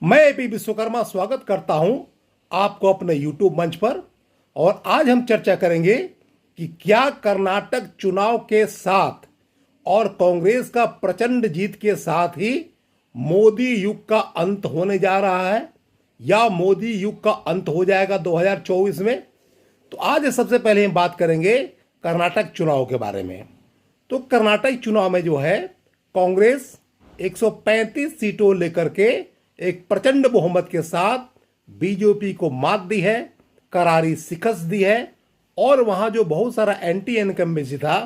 मैं एपी विश्वकर्मा स्वागत करता हूं आपको अपने YouTube मंच पर। और आज हम चर्चा करेंगे कि क्या कर्नाटक चुनाव के साथ और कांग्रेस का प्रचंड जीत के साथ ही मोदी युग का अंत होने जा रहा है या मोदी युग का अंत हो जाएगा 2024 में। तो आज सबसे पहले हम बात करेंगे कर्नाटक चुनाव के बारे में। तो कर्नाटक चुनाव में जो है कांग्रेस 135 सीटों लेकर के एक प्रचंड बहुमत के साथ बीजेपी को मात दी है, करारी शिकस्त दी है। और वहां जो बहुत सारा एंटी इनकम्बेंसी था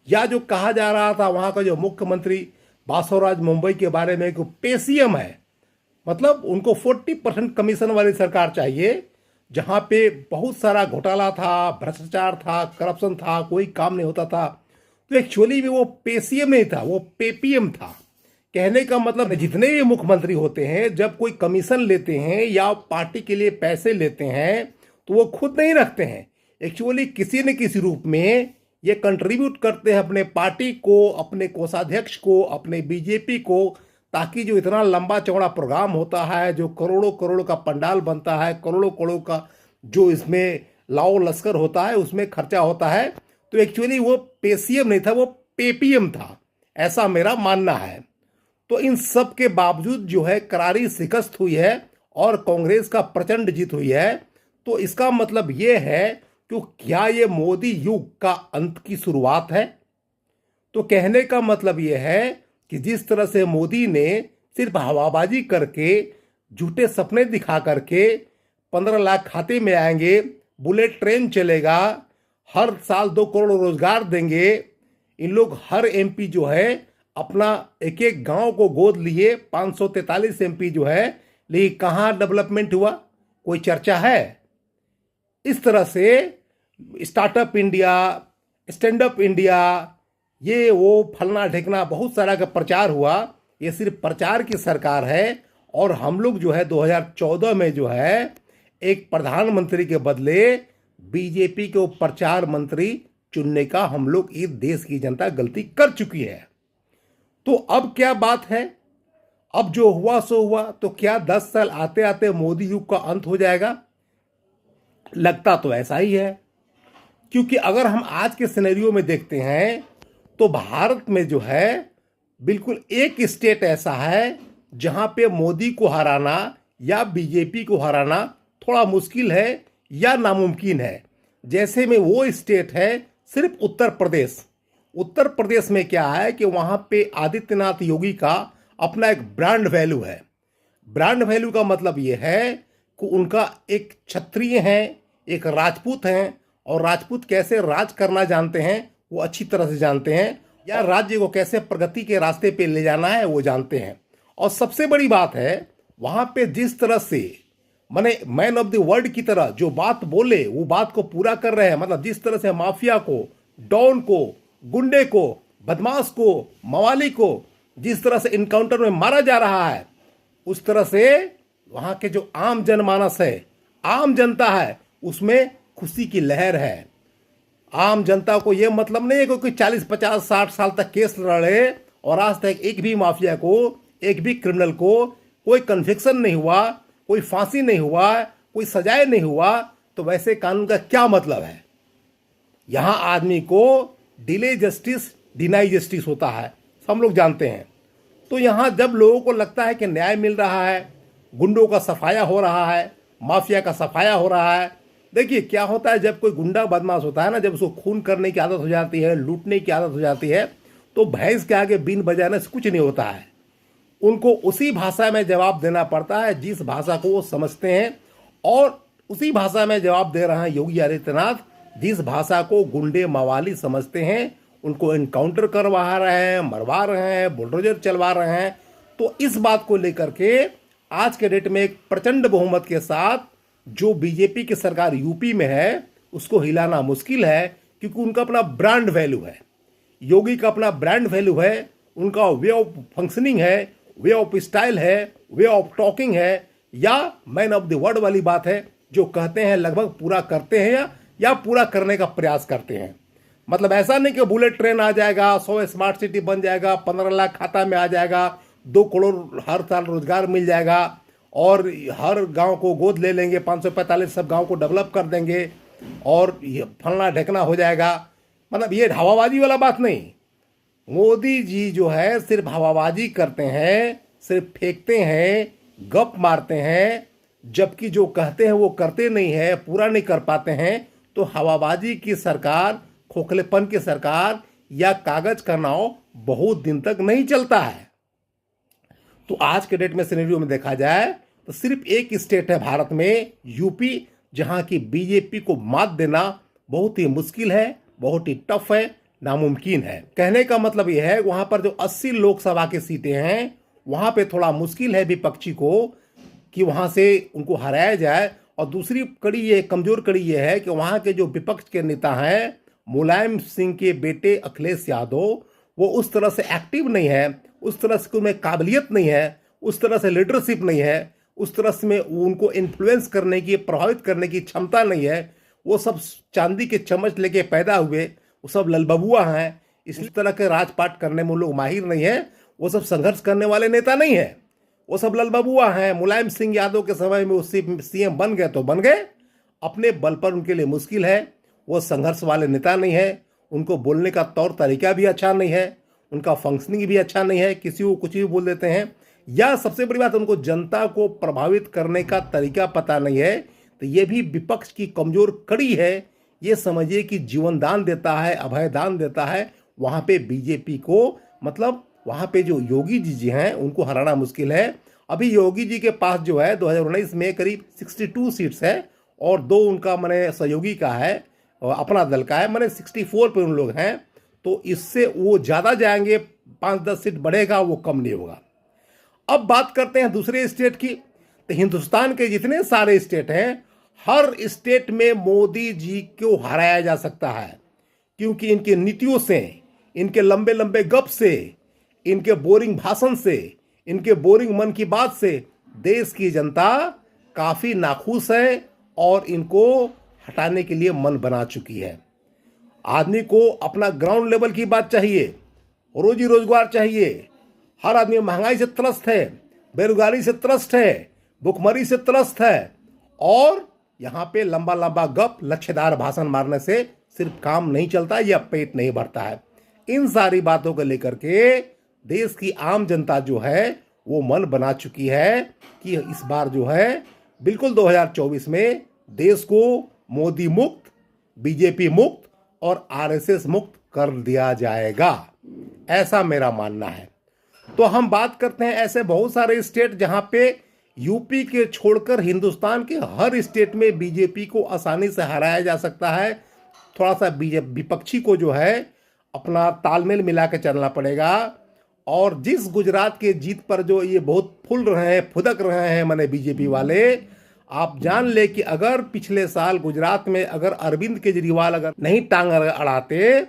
या जो कहा जा रहा था वहां का जो मुख्यमंत्री बासवराज मुंबई के बारे में पेसीएम है, मतलब उनको 40% कमीशन वाली सरकार चाहिए, जहां पे बहुत सारा घोटाला था, भ्रष्टाचार था, करप्शन था, कोई काम नहीं होता था। तो एक्चुअली में वो पेसीएम नहीं था, वो पेपीएम था। कहने का मतलब जितने भी मुख्यमंत्री होते हैं जब कोई कमीशन लेते हैं या पार्टी के लिए पैसे लेते हैं तो वो खुद नहीं रखते हैं, एक्चुअली किसी न किसी रूप में ये कंट्रीब्यूट करते हैं अपने पार्टी को, अपने कोषाध्यक्ष को, अपने बीजेपी को, ताकि जो इतना लंबा चौड़ा प्रोग्राम होता है, जो करोड़ों करोड़ का पंडाल बनता है, करोड़ों करोड़ का जो इसमें लाओ लश्कर होता है, उसमें खर्चा होता है। तो एक्चुअली वो पेसीएम नहीं था, वो पेपीएम था, ऐसा मेरा मानना है। तो इन सब के बावजूद जो है करारी शिकस्त हुई है और कांग्रेस का प्रचंड जीत हुई है। तो इसका मतलब ये है कि क्या ये मोदी युग का अंत की शुरुआत है? तो कहने का मतलब ये है कि जिस तरह से मोदी ने सिर्फ हवाबाजी करके, झूठे सपने दिखा करके 15 लाख खाते में आएंगे, बुलेट ट्रेन चलेगा, हर साल 2 करोड़ रोजगार देंगे, इन लोग हर एमपी जो है अपना एक एक गांव को गोद लिए, 543 एमपी जो है, लेकिन कहाँ डेवलपमेंट हुआ? कोई चर्चा है? इस तरह से startup India, stand up India, ये वो फलना ढेकना बहुत सारा का प्रचार हुआ। ये सिर्फ प्रचार की सरकार है। और हम लोग जो है 2014 में जो है एक प्रधानमंत्री के बदले बीजेपी के प्रचार मंत्री चुनने का हम लोग इस देश की जनता गलती कर चुकी है। तो अब क्या बात है? अब जो हुआ सो हुआ। तो क्या 10 साल आते आते मोदी युग का अंत हो जाएगा? लगता तो ऐसा ही है, क्योंकि अगर हम आज के सिनेरियो में देखते हैं तो भारत में जो है बिल्कुल एक स्टेट ऐसा है जहां पे मोदी को हराना या बीजेपी को हराना थोड़ा मुश्किल है या नामुमकिन है। जैसे में वो स्टेट है सिर्फ उत्तर प्रदेश। उत्तर प्रदेश में क्या है कि वहां पे आदित्यनाथ योगी का अपना एक ब्रांड वैल्यू है। ब्रांड वैल्यू का मतलब ये है कि उनका एक क्षत्रिय हैं, एक राजपूत हैं, और राजपूत कैसे राज करना जानते हैं वो अच्छी तरह से जानते हैं, या राज्य को कैसे प्रगति के रास्ते पे ले जाना है वो जानते हैं। और सबसे बड़ी बात है वहां पे जिस तरह से माने मैन ऑफ द वर्ल्ड की तरह जो बात बोले वो बात को पूरा कर रहे हैं। मतलब जिस तरह से माफिया को, डॉन को, गुंडे को, बदमाश को, मवाली को जिस तरह से इनकाउंटर में मारा जा रहा है, उस तरह से वहां के जो आम जनमानस है, आम जनता है, उसमें खुशी की लहर है। आम जनता को यह मतलब नहीं है कि कोई 40, 50, 60 साल तक केस लड़े और आज तक एक भी माफिया को, एक भी क्रिमिनल को कोई कन्विक्शन नहीं हुआ, कोई फांसी नहीं हुआ, कोई सजाए नहीं हुआ। तो वैसे कानून का क्या मतलब है? यहां आदमी को डिले जस्टिस, डिनाई जस्टिस होता है, हम लोग जानते हैं। तो यहां जब लोगों को लगता है कि न्याय मिल रहा है, गुंडों का सफाया हो रहा है, माफिया का सफाया हो रहा है। देखिए क्या होता है, जब कोई गुंडा बदमाश होता है ना, जब उसको खून करने की आदत हो जाती है, लूटने की आदत हो जाती है, तो भैंस के आगे बीन बजाने से कुछ नहीं होता है। उनको उसी भाषा में जवाब देना पड़ता है जिस भाषा को वो समझते हैं, और उसी भाषा में जवाब दे रहे हैं योगी आदित्यनाथ, जिस भाषा को गुंडे मवाली समझते हैं। उनको एनकाउंटर करवा रहे हैं, मरवा रहे हैं, बुलडोजर चलवा रहे हैं। तो इस बात को लेकर के आज के डेट में एक प्रचंड बहुमत के साथ जो बीजेपी की सरकार यूपी में है उसको हिलाना मुश्किल है, क्योंकि उनका अपना ब्रांड वैल्यू है, योगी का अपना ब्रांड वैल्यू है, उनका वे ऑफ फंक्शनिंग है, वे ऑफ स्टाइल है, वे ऑफ टॉकिंग है, या मैन ऑफ द वर्ड वाली बात है, जो कहते हैं लगभग पूरा करते हैं या पूरा करने का प्रयास करते हैं। मतलब ऐसा नहीं कि बुलेट ट्रेन आ जाएगा, 100 स्मार्ट सिटी बन जाएगा, 15 लाख खाता में आ जाएगा, 2 करोड़ हर साल रोजगार मिल जाएगा और हर गांव को गोद ले लेंगे, 545 सब गांव को डेवलप कर देंगे और ये फलना ढेकना हो जाएगा। मतलब ये हवाबाजी वाला बात नहीं। मोदी जी जो है सिर्फ हवाबाजी करते हैं, सिर्फ फेंकते हैं, गप मारते हैं, जबकि जो कहते हैं वो करते नहीं है, पूरा नहीं कर पाते हैं। तो हवाबाजी की सरकार, खोखलेपन की सरकार या कागज का नाव बहुत दिन तक नहीं चलता है। तो आज के डेट में सिनेरियो में देखा जाए तो सिर्फ एक स्टेट है भारत में, यूपी, जहां की बीजेपी को मात देना बहुत ही मुश्किल है, बहुत ही टफ है, नामुमकिन है। कहने का मतलब यह है वहां पर जो 80 लोकसभा की सीटें हैं वहां पे थोड़ा मुश्किल है विपक्षी को कि वहां से उनको हराया जाए। और दूसरी कड़ी ये, कमजोर कड़ी ये है कि वहां के जो विपक्ष के नेता हैं, मुलायम सिंह के बेटे अखिलेश यादव, वो उस तरह से एक्टिव नहीं है, उस तरह से उनमें काबिलियत नहीं है, उस तरह से लीडरशिप नहीं है, उस तरह से में उनको इन्फ्लुएंस करने की, प्रभावित करने की क्षमता नहीं है। वो सब चांदी के चम्मच लेके पैदा हुए, वो सब ललबबुआ हैं। इस तरह के राजपाट करने में वो लोग माहिर नहीं है। वो सब संघर्ष करने वाले नेता नहीं है, वो सब ललबबुआ हैं। मुलायम सिंह यादव के समय में वो सीएम बन गए तो बन गए, अपने बल पर उनके लिए मुश्किल है। वो संघर्ष वाले नेता नहीं है, उनको बोलने का तौर तरीका भी अच्छा नहीं है, उनका फंक्शनिंग भी अच्छा नहीं है, किसी को कुछ भी बोल देते हैं। या सबसे बड़ी बात, उनको जनता को प्रभावित करने का तरीका पता नहीं है। तो ये भी विपक्ष की कमजोर कड़ी है। ये समझिए कि जीवन दान देता है, अभय दान देता है वहाँ पे बीजेपी को। मतलब वहाँ पे जो योगी जी हैं उनको हराना मुश्किल है। अभी योगी जी के पास जो है 2019 में करीब 62 सीट्स है और 2 उनका मैंने सहयोगी का है और अपना दल का है, मैंने 64 पे उन लोग हैं। तो इससे वो ज़्यादा जाएंगे, 5-10 सीट बढ़ेगा, वो कम नहीं होगा। अब बात करते हैं दूसरे स्टेट की। तो हिंदुस्तान के जितने सारे स्टेट हैं, हर स्टेट में मोदी जी को हराया जा सकता है, क्योंकि इनकी नीतियों से, इनके लंबे लंबे गप से, इनके बोरिंग भाषण से, इनके बोरिंग मन की बात से देश की जनता काफ़ी नाखुश है और इनको हटाने के लिए मन बना चुकी है। आदमी को अपना ग्राउंड लेवल की बात चाहिए, रोजी रोजगार चाहिए। हर आदमी महंगाई से त्रस्त है, बेरोजगारी से त्रस्त है, भुखमरी से त्रस्त है। और यहाँ पे लंबा लंबा गप, लच्छेदार भाषण मारने से सिर्फ काम नहीं चलता या पेट नहीं भरता है। इन सारी बातों को लेकर के देश की आम जनता जो है वो मन बना चुकी है कि इस बार जो है बिल्कुल 2024 में देश को मोदी मुक्त, बीजेपी मुक्त और आरएसएस मुक्त कर दिया जाएगा, ऐसा मेरा मानना है। तो हम बात करते हैं ऐसे बहुत सारे स्टेट जहां पे यूपी के छोड़कर हिंदुस्तान के हर स्टेट में बीजेपी को आसानी से हराया जा सकता है। थोड़ा सा विपक्षी को जो है अपना तालमेल मिला के चलना पड़ेगा। और जिस गुजरात के जीत पर जो ये बहुत फूल रहे हैं, फुदक रहे हैं माने बीजेपी वाले, आप जान ले कि अगर पिछले साल गुजरात में अगर अरविंद केजरीवाल अगर नहीं टांग अड़ाते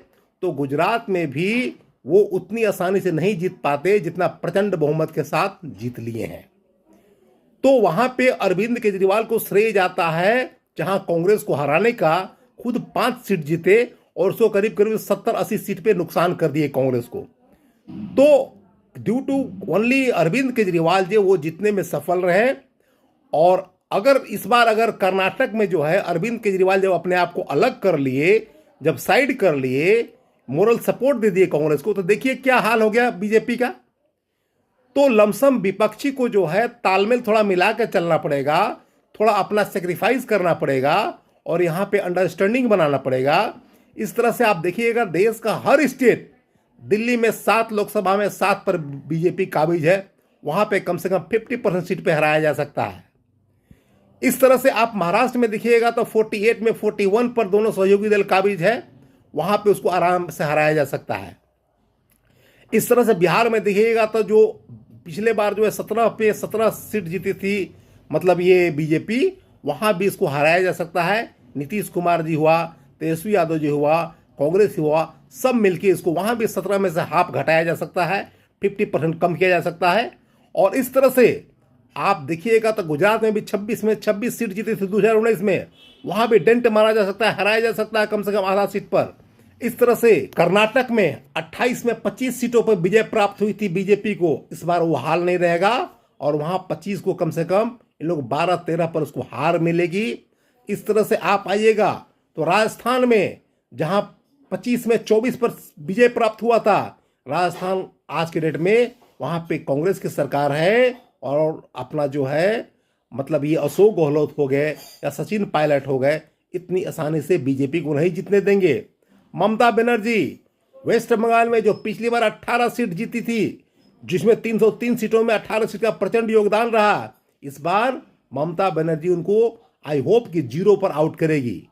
तो गुजरात में भी वो उतनी आसानी से नहीं जीत पाते जितना प्रचंड बहुमत के साथ जीत लिए हैं। तो वहां पे अरविंद केजरीवाल को श्रेय जाता है, जहां कांग्रेस को हराने का खुद 5 सीट जीते और उसको करीब करीब 70-80 सीट पे नुकसान कर दिए कांग्रेस को। तो due to only Arvind Kejriwal जो वो जीतने में सफल रहे। और अगर इस बार अगर कर्नाटक में जो है अरविंद केजरीवाल जब अपने आप को अलग कर लिए, जब साइड कर लिए, मोरल सपोर्ट दे दिए कांग्रेस को, तो देखिए क्या हाल हो गया बीजेपी का। तो लमसम विपक्षी को जो है तालमेल थोड़ा मिला के चलना पड़ेगा, थोड़ा अपना सेक्रीफाइस करना पड़ेगा और यहाँ पे अंडरस्टैंडिंग बनाना पड़ेगा। इस तरह से आप देखिएगा देश का हर स्टेट, दिल्ली में 7 लोकसभा में 7 पर बीजेपी काबिज है, वहां पे कम से कम 50% सीट पे हराया जा सकता है। इस तरह से आप महाराष्ट्र में देखिएगा तो 48 में 41 पर दोनों सहयोगी दल काबिज है, वहां पे उसको आराम से हराया जा सकता है। इस तरह से बिहार में देखिएगा तो जो पिछले बार जो है 17 पे 17 सीट जीती थी, मतलब ये बीजेपी, वहां भी इसको हराया जा सकता है। नीतीश कुमार जी हुआ, तेजस्वी यादव जी हुआ, कांग्रेस हुआ, सब मिलके इसको वहां भी 17 में से हाफ घटाया जा सकता है, 50% कम किया जा सकता है। और इस तरह से आप देखिएगा तो गुजरात में भी 26 में 26 सीट जीती थी 2019 में, वहां भी डेंट मारा जा सकता है, हराया जा सकता है कम से कम आधा सीट पर। इस तरह से कर्नाटक में 28 में 25 सीटों पर विजय प्राप्त हुई थी बीजेपी को, इस बार वो हाल नहीं रहेगा और वहाँ 25 को कम से कम इन लोग 12-13 पर उसको हार मिलेगी। इस तरह से आप आइएगा तो राजस्थान में जहाँ 25 में 24 पर विजय प्राप्त हुआ था, राजस्थान आज के डेट में वहाँ पे कांग्रेस की सरकार है और अपना जो है मतलब ये अशोक गहलोत हो गए या सचिन पायलट हो गए, इतनी आसानी से बीजेपी को नहीं जीतने देंगे। ममता बनर्जी वेस्ट बंगाल में जो पिछली बार 18 सीट जीती थी, जिसमें 303 सीटों में 18 सीट का प्रचंड योगदान रहा, इस बार ममता बनर्जी उनको आई होप कि 0 पर आउट करेगी।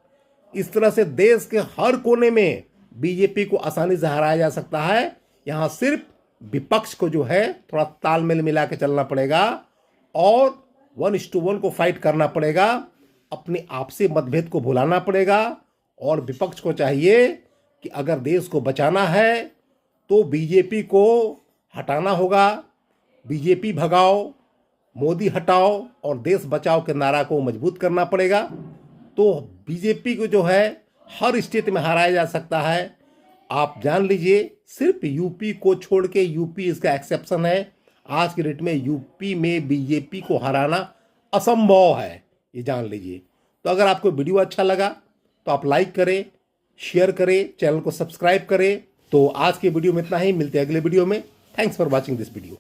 इस तरह से देश के हर कोने में बीजेपी को आसानी से हराया जा सकता है। यहाँ सिर्फ विपक्ष को जो है थोड़ा तालमेल मिला के चलना पड़ेगा और 1:1 को फाइट करना पड़ेगा, अपने आपसी मतभेद को भुलाना पड़ेगा और विपक्ष को चाहिए कि अगर देश को बचाना है तो बीजेपी को हटाना होगा। बीजेपी भगाओ, मोदी हटाओ और देश बचाओ के नारा को मजबूत करना पड़ेगा। तो बीजेपी को जो है हर स्टेट में हराया जा सकता है। आप जान लीजिए, सिर्फ यूपी को छोड़ के, यूपी इसका एक्सेप्शन है, आज के डेट में यूपी में बीजेपी को हराना असंभव है, ये जान लीजिए। तो अगर आपको वीडियो अच्छा लगा तो आप लाइक करें, शेयर करें, चैनल को सब्सक्राइब करें। तो आज के वीडियो में इतना ही, मिलते हैं अगले वीडियो में। Thanks for watching this video.